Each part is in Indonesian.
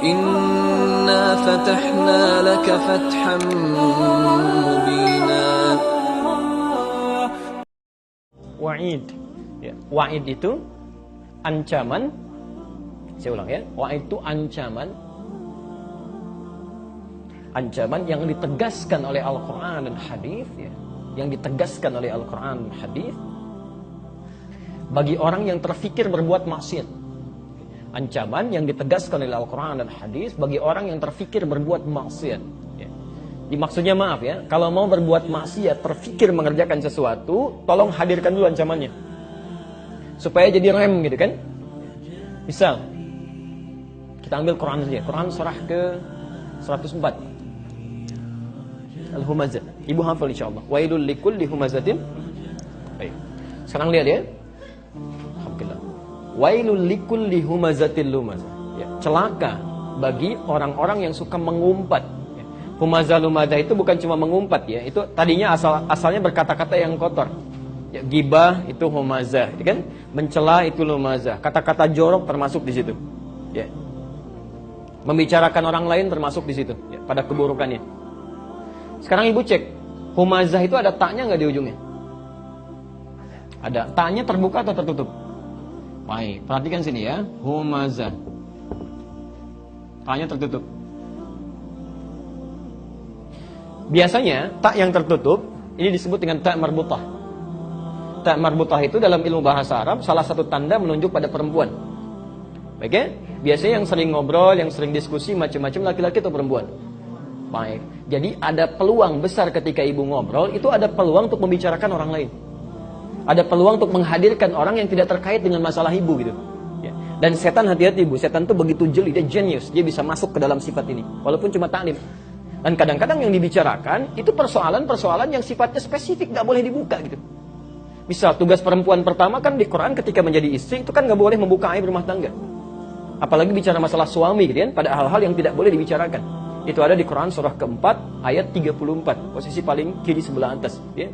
Inna fatahna laka fatham mubina. Wa'id. Ya, wa'id itu ancaman. Saya ulang ya. Wa'id itu ancaman. Ancaman yang ditegaskan oleh Al-Quran dan Hadis, ya. Yang ditegaskan oleh Al-Quran dan Hadis bagi orang yang terfikir berbuat maksiat. Ancaman yang ditegaskan oleh Al-Quran dan Hadis bagi orang yang terfikir berbuat maksiat, ya. Maksudnya maaf ya, kalau mau berbuat maksiat, terfikir mengerjakan sesuatu, tolong hadirkan dulu ancamannya supaya jadi rem gitu kan. Misal kita ambil Quran saja, Quran surah ke 104 Al-Humazah. Ibu hafal insyaallah. Wailul likulli humazatin. Baik. Sekarang lihat ya. Alhamdulillah. Wailul likulli humazatil lumazah. Ya, celaka bagi orang-orang yang suka mengumpat. Ya. Humazah lumazah itu bukan cuma mengumpat ya. Itu tadinya asalnya berkata-kata yang kotor. Ya, gibah itu humazah, ya kan? Mencela itu lumazah. Kata-kata jorok termasuk di situ. Ya. Membicarakan orang lain termasuk di situ, ya, pada keburukannya. Sekarang ibu cek, humazah itu ada taknya nggak di ujungnya? Ada. Taknya terbuka atau tertutup? Baik, perhatikan sini ya. Humazah. Taknya tertutup. Biasanya tak yang tertutup ini disebut dengan tak marbutah. Tak marbutah itu dalam ilmu bahasa Arab salah satu tanda menunjuk pada perempuan. Baik ya? Biasanya yang sering ngobrol, yang sering diskusi macam-macam laki-laki atau perempuan. Baik. Jadi ada peluang besar ketika ibu ngobrol, itu ada peluang untuk membicarakan orang lain. Ada peluang untuk menghadirkan orang yang tidak terkait dengan masalah ibu gitu. Ya. Dan setan, hati-hati ibu, setan itu begitu jeli, dia genius, dia bisa masuk ke dalam sifat ini, walaupun cuma taklim. Dan kadang-kadang yang dibicarakan itu persoalan-persoalan yang sifatnya spesifik, gak boleh dibuka gitu. Misal tugas perempuan pertama kan di Quran ketika menjadi istri itu kan gak boleh membuka aib rumah tangga. Apalagi bicara masalah suami gitu kan, pada hal-hal yang tidak boleh dibicarakan. Itu ada di Quran surah keempat ayat 34, posisi paling kiri sebelah atas, ya.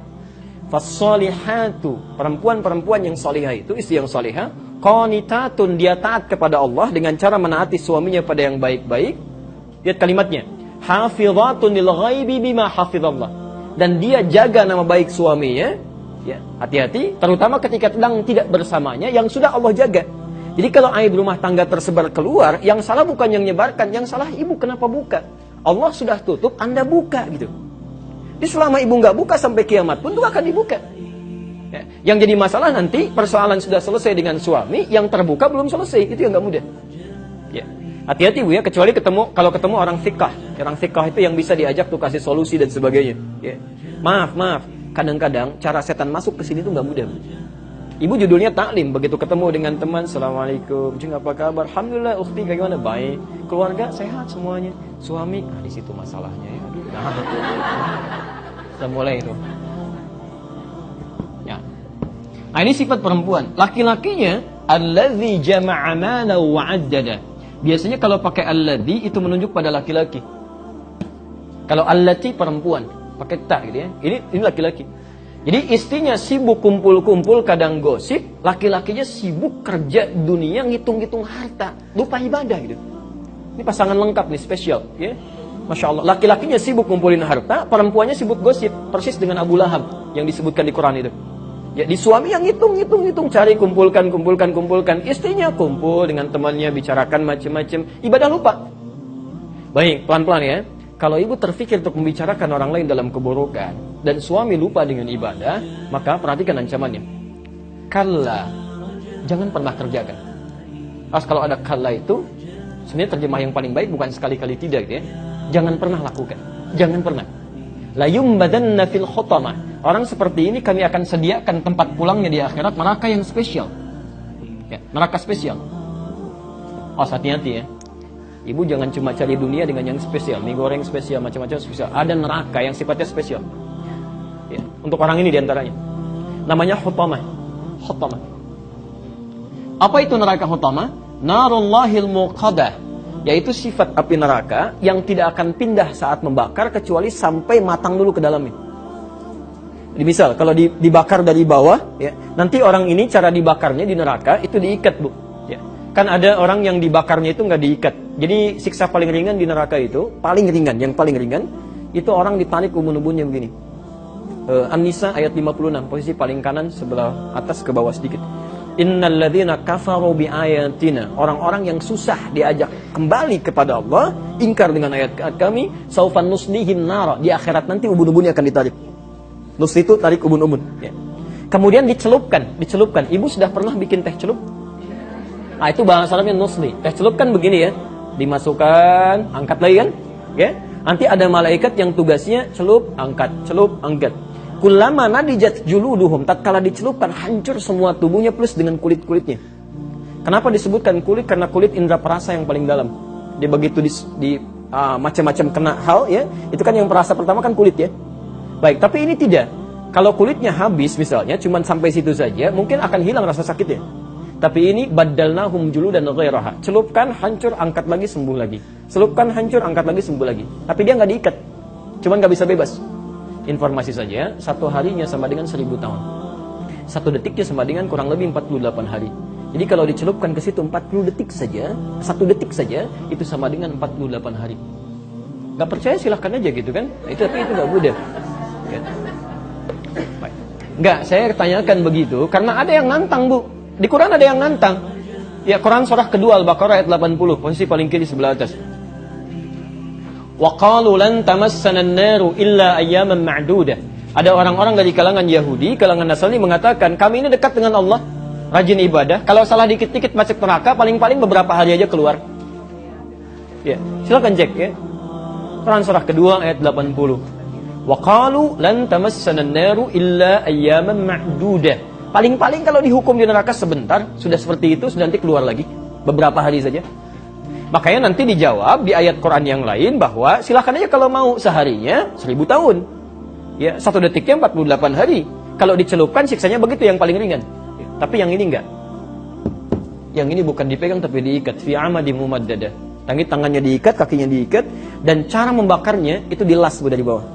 Fassolihatu, perempuan-perempuan yang solihah itu, istri yang solihah, qanitatun, dia taat kepada Allah dengan cara menaati suaminya pada yang baik-baik. Lihat kalimatnya, hafizatun lil ghaibi bima hafizallah, dan dia jaga nama baik suaminya, ya. Hati-hati, terutama ketika sedang tidak bersamanya, yang sudah Allah jaga. Jadi kalau aib rumah tangga tersebar keluar, yang salah bukan yang nyebarkan, yang salah ibu kenapa buka? Allah sudah tutup, Anda buka gitu. Jadi selama ibu nggak buka sampai kiamat pun itu akan dibuka. Ya. Yang jadi masalah nanti persoalan sudah selesai dengan suami, yang terbuka belum selesai, itu yang nggak mudah. Ya. Hati-hati bu ya, kecuali kalau ketemu orang fikah. Orang fikah itu yang bisa diajak tuh kasih solusi dan sebagainya. Ya. Maaf, kadang-kadang cara setan masuk ke sini tuh nggak mudah. Ibu judulnya taklim, begitu ketemu dengan teman, assalamualaikum, cing apa kabar? Alhamdulillah, ukhti bagaimana? Baik. Keluarga sehat semuanya. Suami, di situ masalahnya ya. Sudah mulai itu. Ya. Nah, ini sifat perempuan. Laki-lakinya alladzi jama'a mana wa 'addada. Biasanya kalau pakai alladzi itu menunjuk pada laki-laki. Kalau allati perempuan, pakai ta gitu ya. Ini laki-laki. Jadi istrinya sibuk kumpul-kumpul kadang gosip, laki-lakinya sibuk kerja dunia ngitung-ngitung harta, lupa ibadah gitu. Ini pasangan lengkap nih, spesial, ya. Masya Allah, laki-lakinya sibuk kumpulin harta, perempuannya sibuk gosip, persis dengan Abu Lahab yang disebutkan di Quran itu. Ya, di suami yang ngitung, cari kumpulkan, istrinya kumpul dengan temannya, bicarakan macam-macam, ibadah lupa. Baik, pelan-pelan ya. Kalau ibu terfikir untuk membicarakan orang lain dalam keburukan dan suami lupa dengan ibadah, maka perhatikan ancamannya. Kalla, jangan pernah kerjakan. Kalau ada kalla itu, sebenarnya terjemah yang paling baik bukan sekali-kali tidak ya. Jangan pernah lakukan. Jangan pernah. La yumbadanna fil khutamah. Orang seperti ini kami akan sediakan tempat pulangnya di akhirat, neraka yang spesial. Ya, neraka spesial. Hati-hati ya. Ibu jangan cuma cari dunia dengan yang spesial, mie goreng spesial, macam-macam spesial. Ada neraka yang sifatnya spesial. Ya, untuk orang ini diantaranya. Namanya hutamah. Hutamah. Apa itu neraka hutamah? Narullahil muqadah. Yaitu sifat api neraka yang tidak akan pindah saat membakar kecuali sampai matang dulu ke dalamnya. Jadi misal kalau dibakar dari bawah, ya, nanti orang ini cara dibakarnya di neraka itu diikat bu. Ya. Kan ada orang yang dibakarnya itu nggak diikat. Jadi siksa paling ringan di neraka itu, paling ringan, yang paling ringan, itu orang ditarik ubun-ubunnya begini. An-Nisa ayat 56, posisi paling kanan sebelah atas ke bawah sedikit. Innal ladzina kafaru bi ayatina, orang-orang yang susah diajak kembali kepada Allah, ingkar dengan ayat-ayat kami, saufan nuslihim nar, di akhirat nanti ubun-ubunnya akan ditarik. Nus itu tarik ubun-ubun, ya. Kemudian dicelupkan. Ibu sudah pernah bikin teh celup? Nah, itu bahasa Arabnya nusli. Teh celup kan begini ya, dimasukkan, angkat lagi kan, ya. Nanti ada malaikat yang tugasnya celup, angkat, Kullama nadijat juluduhum, tatkala dicelupkan hancur semua tubuhnya plus dengan kulit-kulitnya. Kenapa disebutkan kulit? Karena kulit indera perasa yang paling dalam. Dia begitu macam-macam kena hal ya, itu kan yang perasa pertama kan kulit ya. Baik, tapi ini tidak. Kalau kulitnya habis misalnya, cuman sampai situ saja, mungkin akan hilang rasa sakitnya. Tapi ini baddalnahum juludan ghairaha. Celupkan, hancur, angkat lagi, sembuh lagi. Celupkan, hancur, angkat lagi, sembuh lagi. Tapi dia nggak diikat. Cuman nggak bisa bebas. Informasi saja, 1 harinya sama dengan 1000 tahun. 1 detiknya sama dengan kurang lebih 48 hari. Jadi kalau dicelupkan ke situ 40 detik saja, 1 detik saja, itu sama dengan 48 hari. Gak percaya silahkan aja gitu kan. Tapi itu gak mudah. Ya. Baik. Enggak, saya tanyakan begitu karena ada yang nantang, Bu. Di Quran ada yang nantang. Ya, Quran surah kedua Al-Baqarah ayat 80, posisi paling kiri sebelah atas. Wa qalu lan tamassana an-naru illa ayyaman ma'dudah. Ada orang-orang dari kalangan Yahudi, kalangan Nasrani mengatakan, kami ini dekat dengan Allah, rajin ibadah. Kalau salah dikit-dikit masuk neraka, paling-paling beberapa hari aja keluar. Ya, silakan cek ya. Quran surah kedua ayat 80. Wa qalu lan tamassana an-naru illa ayyaman ma'dudah. Paling-paling kalau dihukum di neraka sebentar, sudah seperti itu, sudah nanti keluar lagi beberapa hari saja. Makanya nanti dijawab di ayat Quran yang lain bahwa silakan aja kalau mau seharinya 1000 tahun. Ya, 1 detiknya 48 hari. Kalau dicelupkan siksanya begitu yang paling ringan. Ya, tapi yang ini enggak. Yang ini bukan dipegang tapi diikat. Fi amadim mumaddadah. Tangannya diikat, kakinya diikat, dan cara membakarnya itu dilas dari bawah.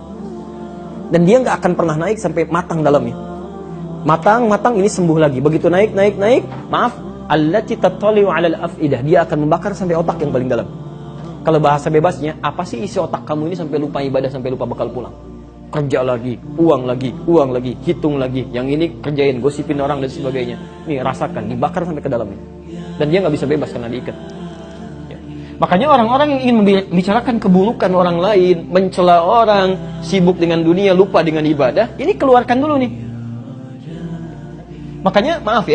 Dan dia enggak akan pernah naik sampai matang dalamnya. Matang ini sembuh lagi. Begitu naik, maaf, allati tattali'u 'alal afidah, dia akan membakar sampai otak yang paling dalam. Kalau bahasa bebasnya, apa sih isi otak kamu ini sampai lupa ibadah, sampai lupa bakal pulang? Kerja lagi, uang lagi, hitung lagi. Yang ini kerjain, gosipin orang dan sebagainya. Nih, rasakan, dibakar sampai ke dalamnya. Dan dia nggak bisa bebas karena diikat. Ya. Makanya orang-orang yang ingin membicarakan keburukan orang lain, mencela orang, sibuk dengan dunia, lupa dengan ibadah, ini keluarkan dulu nih. Makanya, maaf.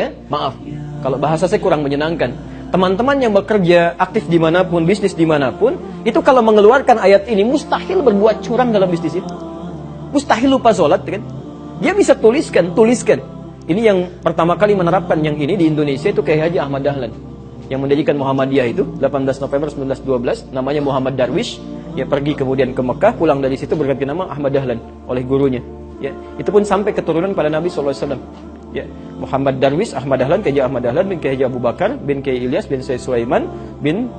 Kalau bahasa saya kurang menyenangkan. Teman-teman yang bekerja aktif dimanapun, bisnis dimanapun, itu kalau mengeluarkan ayat ini, mustahil berbuat curang dalam bisnisnya. Mustahil lupa sholat, kan? Dia bisa tuliskan. Ini yang pertama kali menerapkan yang ini di Indonesia itu Kiai Haji Ahmad Dahlan. Yang mendirikan Muhammadiyah itu, 18 November 1912, namanya Muhammad Darwish. Ya, pergi kemudian ke Mekah, pulang dari situ berganti nama Ahmad Dahlan oleh gurunya. Ya, itu pun sampai keturunan pada Nabi SAW. Ya, Muhammad Darwish Ahmad Dahlan, Kiai Ahmad Dahlan bin Kiai Abu Bakar bin Kiai Ilyas bin Sayyid Sulaiman bin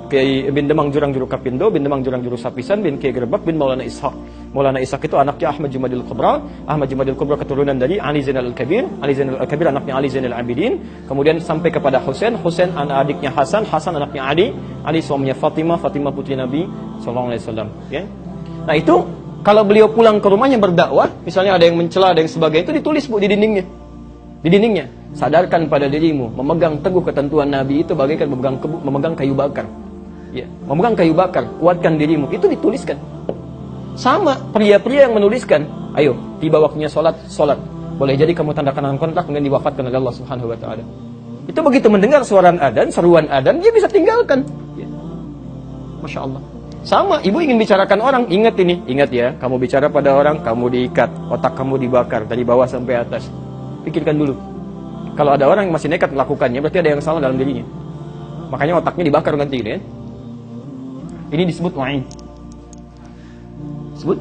Demang Jurang Juru Kapindo bin Demang Jurang Juru Sapisan bin Kiai Gerbak bin Maulana Ishaq. Maulana Ishaq itu anaknya Ahmad Jumadil Kubra. Ahmad Jumadil Kubra keturunan dari Ali Zainal Al-Kabir. Ali Zainal Al-Kabir anaknya Ali Zainal Abidin. Kemudian sampai kepada Husain anak adiknya Hasan anaknya Ali suaminya Fatimah putri Nabi sallallahu alaihi wasallam, ya. Nah, itu kalau beliau pulang ke rumahnya berdakwah, misalnya ada yang mencela, ada yang sebagainya, itu ditulis, Bu, di dindingnya, sadarkan pada dirimu, memegang teguh ketentuan Nabi itu bagaikan memegang kayu bakar. Ya, memegang kayu bakar, kuatkan dirimu. Itu dituliskan. Sama pria-pria yang menuliskan, ayo, tiba waktunya sholat. Boleh jadi kamu tanda tangan kontrak kemudian diwafatkan oleh Allah Subhanahu wa taala. Itu begitu mendengar seruan adzan, dia bisa tinggalkan. Ya. Masya Allah. Sama, ibu ingin bicarakan orang, ingat ya, kamu bicara pada orang, kamu diikat, otak kamu dibakar dari bawah sampai atas. Pikirkan dulu. Kalau ada orang yang masih nekat melakukannya, berarti ada yang salah dalam dirinya. Makanya otaknya dibakar nanti, ya. Ini disebut wa'id. Disebut